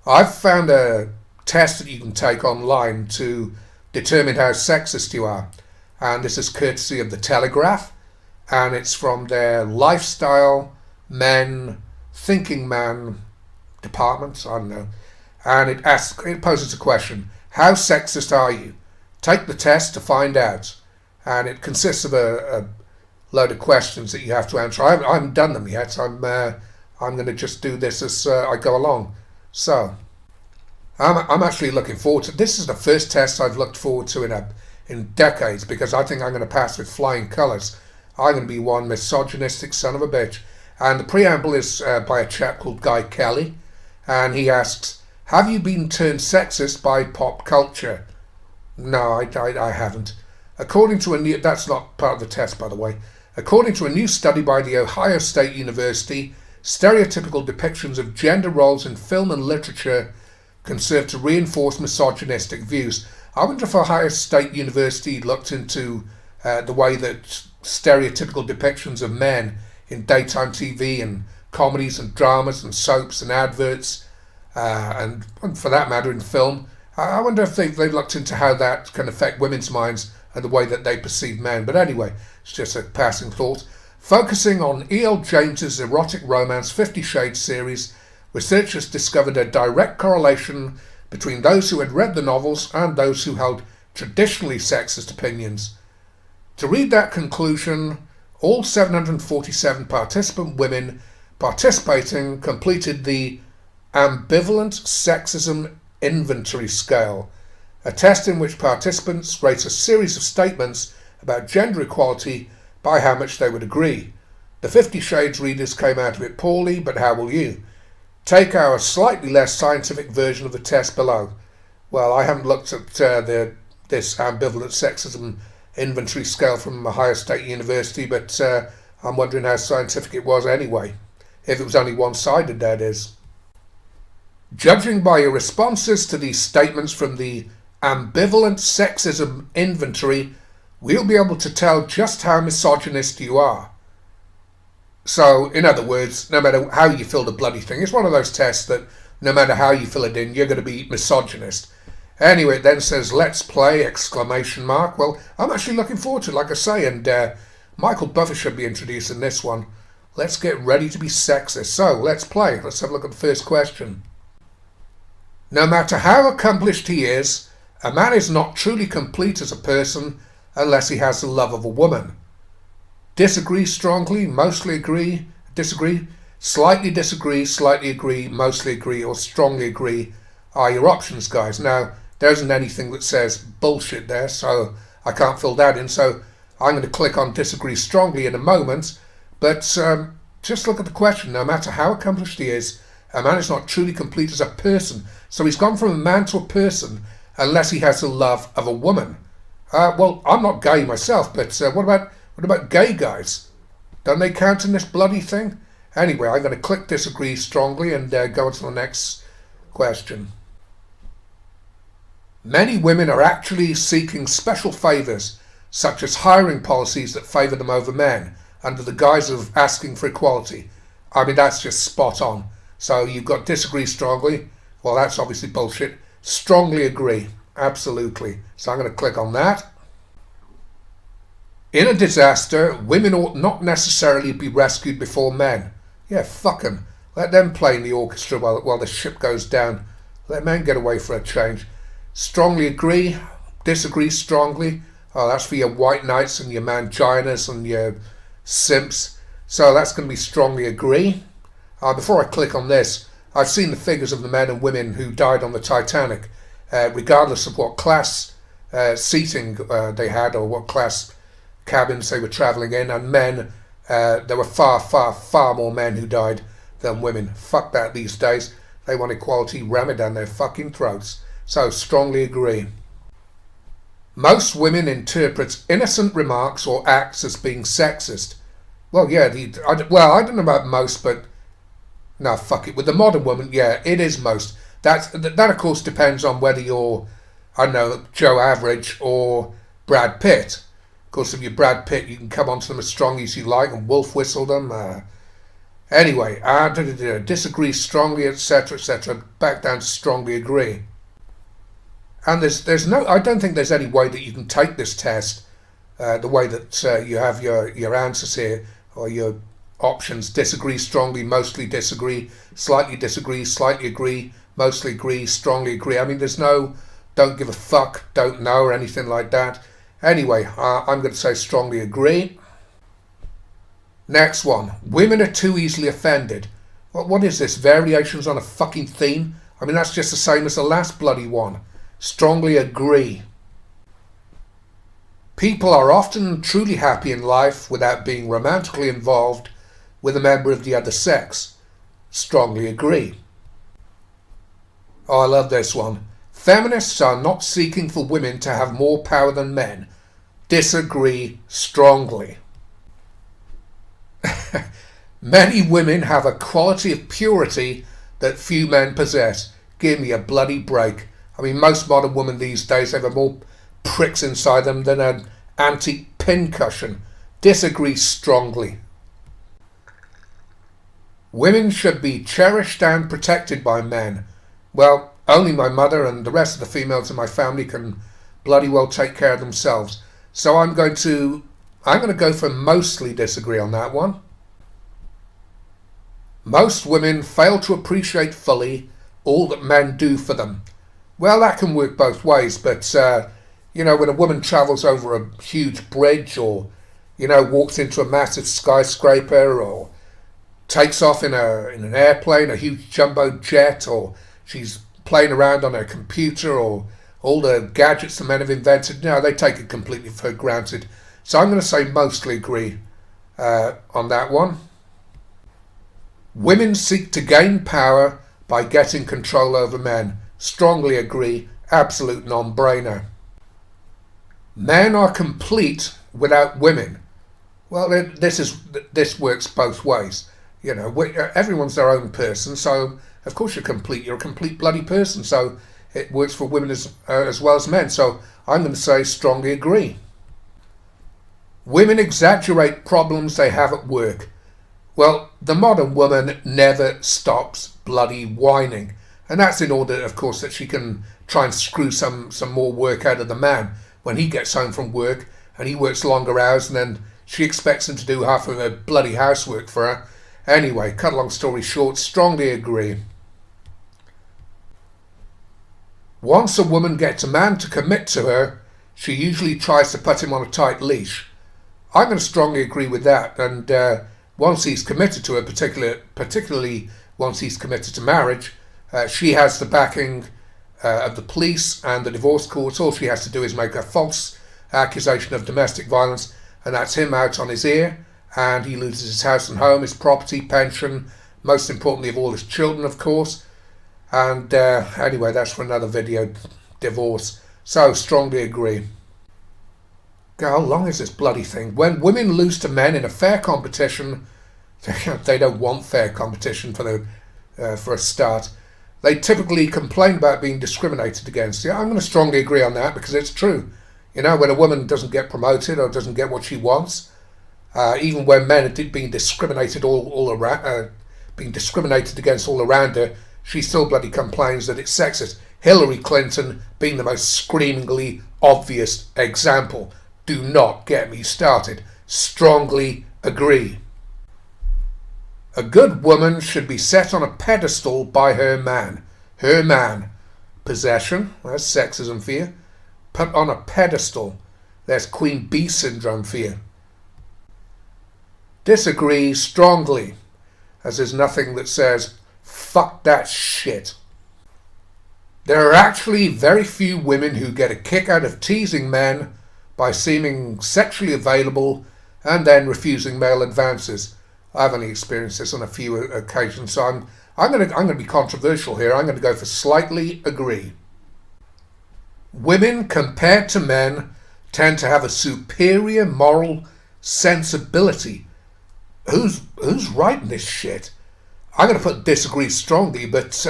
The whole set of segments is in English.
I've found a test that you can take online to determine how sexist you are. And this is courtesy of The Telegraph. And it's from their Lifestyle Men Thinking Man department. I don't know. And it poses a question. How sexist are you? Take the test to find out. And it consists of a load of questions that you have to answer. I haven't done them yet. I'm going to just do this as I go along. So, I'm actually looking forward to. This is the first test I've looked forward to in decades, because I think I'm going to pass with flying colours. I'm going to be one misogynistic son of a bitch. And the preamble is by a chap called Guy Kelly, and he asks, "Have you been turned sexist by pop culture?" No, I haven't. According to a new, that's not part of the test, by the way. According to a new study by the Ohio State University, stereotypical depictions of gender roles in film and literature can serve to reinforce misogynistic views. I wonder if Ohio State University looked into the way that stereotypical depictions of men in daytime TV and comedies and dramas and soaps and adverts, and for that matter in film. I wonder if they've looked into how that can affect women's minds and the way that they perceive men. But anyway, it's just a passing thought. Focusing on E.L. James's erotic romance 50 Shades series, researchers discovered a direct correlation between those who had read the novels and those who held traditionally sexist opinions. To read that conclusion, all 747 participant women participating completed the Ambivalent Sexism Inventory Scale, a test in which participants rate a series of statements about gender equality by how much they would agree. The 50 Shades readers came out of it poorly, but how will you? Take our slightly less scientific version of the test below. Well, I haven't looked at this Ambivalent Sexism Inventory Scale from Ohio State University, but I'm wondering how scientific it was anyway. If it was only one-sided, that is. Judging by your responses to these statements from the Ambivalent Sexism Inventory, we'll be able to tell just how misogynist you are. So, in other words, no matter how you fill the bloody thing, it's one of those tests that no matter how you fill it in, you're going to be misogynist. Anyway, it then says, "Let's play!" exclamation mark. Well, I'm actually looking forward to it, like I say, and Michael Buffer should be introducing this one. Let's get ready to be sexist. So, let's play. Let's have a look at the first question. No matter how accomplished he is, a man is not truly complete as a person unless he has the love of a woman. Disagree strongly, mostly agree, disagree, slightly agree, mostly agree, or strongly agree are your options, guys. Now, there isn't anything that says bullshit there, so I can't fill that in. So I'm going to click on disagree strongly in a moment. But just look at the question. No matter how accomplished he is, a man is not truly complete as a person. So he's gone from a man to a person unless he has the love of a woman. Well, I'm not gay myself, but what about gay guys? Don't they count in this bloody thing? Anyway, I'm going to click disagree strongly and go on to the next question. Many women are actually seeking special favours, such as hiring policies that favour them over men, under the guise of asking for equality. I mean, that's just spot on. So you've got disagree strongly. Well, that's obviously bullshit. Strongly agree. Absolutely. So I'm going to click on that. In a disaster, women ought not necessarily be rescued before men. Yeah, fuck them. Let them play in the orchestra while the ship goes down. Let men get away for a change. Strongly agree. Disagree strongly. Oh, that's for your white knights and your manginas and your simps. So that's going to be strongly agree. Before I click on this, I've seen the figures of the men and women who died on the Titanic, regardless of what class seating they had or what class cabins they were travelling in. And men, there were far more men who died than women. Fuck that these days. They want equality rammed down their fucking throats. So, strongly agree. Most women interpret innocent remarks or acts as being sexist. Well, yeah, I don't know about most, but no, fuck it. With the modern woman, yeah, it is most. That of course depends on whether you're, I don't know, Joe Average or Brad Pitt. Of course, if you're Brad Pitt, you can come onto them as strong as you like and wolf whistle them. Anyway, disagree strongly, etc., etc. Back down to strongly agree. And there's no, I don't think there's any way that you can take this test the way that you have your answers here, or your options: disagree strongly, mostly disagree, slightly agree, mostly agree, strongly agree. I mean, there's no don't give a fuck, don't know, or anything like that. Anyway, I'm going to say strongly agree. Next one. Women are too easily offended. What is this? Variations on a fucking theme? I mean, that's just the same as the last bloody one. Strongly agree. People are often truly happy in life without being romantically involved with a member of the other sex. Strongly agree. Oh, I love this one. Feminists are not seeking for women to have more power than men. Disagree strongly. Many women have a quality of purity that few men possess. Give me a bloody break. I mean, most modern women these days have more pricks inside them than an antique pincushion. Disagree strongly. Women should be cherished and protected by men. Well, only my mother and the rest of the females in my family can bloody well take care of themselves. So I'm going to go for mostly disagree on that one. Most women fail to appreciate fully all that men do for them. Well, that can work both ways, but when a woman travels over a huge bridge, or walks into a massive skyscraper, or takes off in an airplane, a huge jumbo jet, or she's playing around on her computer, or all the gadgets the men have invented, they take it completely for granted. So I'm going to say mostly agree on that one. Women seek to gain power by getting control over men. Strongly agree. Absolute non-brainer. Men are complete without women. Well, this works both ways. Everyone's their own person, so of course you're complete. You're a complete bloody person, so it works for women as well as men. So I'm going to say strongly agree. Women exaggerate problems they have at work. Well, the modern woman never stops bloody whining. And that's in order, of course, that she can try and screw some more work out of the man when he gets home from work and he works longer hours, and then she expects him to do half of her bloody housework for her. Anyway, cut a long story short, strongly agree. Once a woman gets a man to commit to her, she usually tries to put him on a tight leash. I'm going to strongly agree with that, and once he's committed to her, particularly once he's committed to marriage, she has the backing of the police and the divorce courts. All she has to do is make a false accusation of domestic violence, and that's him out on his ear, and he loses his house and home, his property, pension, most importantly of all, his children, of course. And anyway, that's for another video, divorce. So, strongly agree. How long is this bloody thing? When women lose to men in a fair competition, they don't want fair competition for a start. They typically complain about being discriminated against. Yeah, I'm going to strongly agree on that, because it's true. When a woman doesn't get promoted or doesn't get what she wants, even when men are being discriminated all around, being discriminated against all around her, she still bloody complains that it's sexist. Hillary Clinton being the most screamingly obvious example. Do not get me started. Strongly agree. A good woman should be set on a pedestal by her man. Her man. Possession, that's sexism for you. Put on a pedestal, there's Queen Bee syndrome for you. Disagree strongly, as there's nothing that says, fuck that shit. There are actually very few women who get a kick out of teasing men by seeming sexually available and then refusing male advances. I've only experienced this on a few occasions, so I'm going to be controversial here. I'm going to go for slightly agree. Women, compared to men, tend to have a superior moral sensibility. Who's writing this shit? I'm going to put disagree strongly, but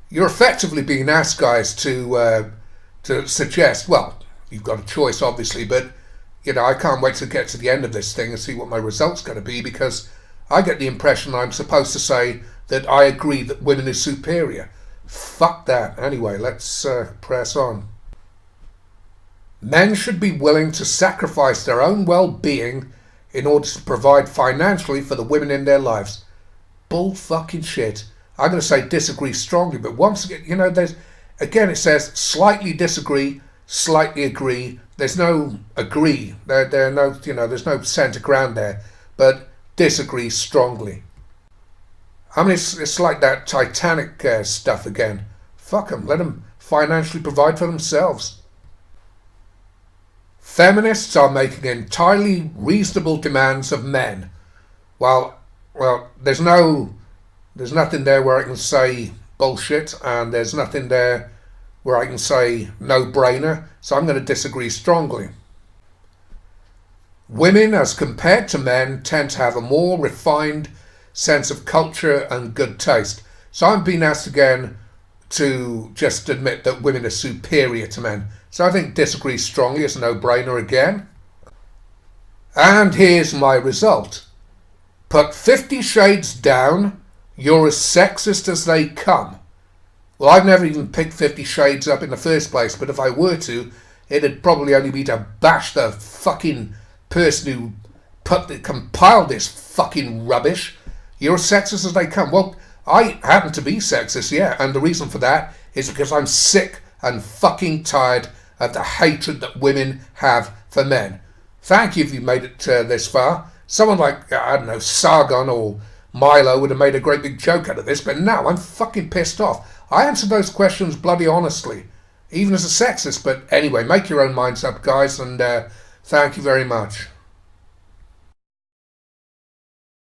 you're effectively being asked, guys, to suggest, well, you've got a choice, obviously, but, I can't wait to get to the end of this thing and see what my result's going to be, because I get the impression I'm supposed to say that I agree that women are superior. Fuck that. Anyway, let's press on. Men should be willing to sacrifice their own well-being in order to provide financially for the women in their lives. Bull fucking shit. I'm going to say disagree strongly, but once again, it says slightly disagree, slightly agree. There's no agree. There's no centre ground there, but disagree strongly. I mean, it's like that Titanic stuff again. Fuck them. Let them financially provide for themselves. Feminists are making entirely reasonable demands of men. Well, there's nothing there where I can say bullshit, and there's nothing there where I can say no-brainer, so I'm going to disagree strongly. Women, as compared to men, tend to have a more refined sense of culture and good taste. So I'm being asked again to just admit that women are superior to men. So I think disagree strongly is a no-brainer again. And here's my result. Put 50 shades down, you're as sexist as they come. Well, I've never even picked 50 Shades up in the first place, but if I were to, it'd probably only be to bash the fucking person who compiled this fucking rubbish. You're as sexist as they come. Well, I happen to be sexist, yeah, and the reason for that is because I'm sick and fucking tired of the hatred that women have for men. Thank you if you made it this far. Someone like, I don't know, Sargon or Milo would have made a great big joke out of this, but now I'm fucking pissed off. I answered those questions bloody honestly, even as a sexist, but anyway, make your own minds up, guys, and thank you very much.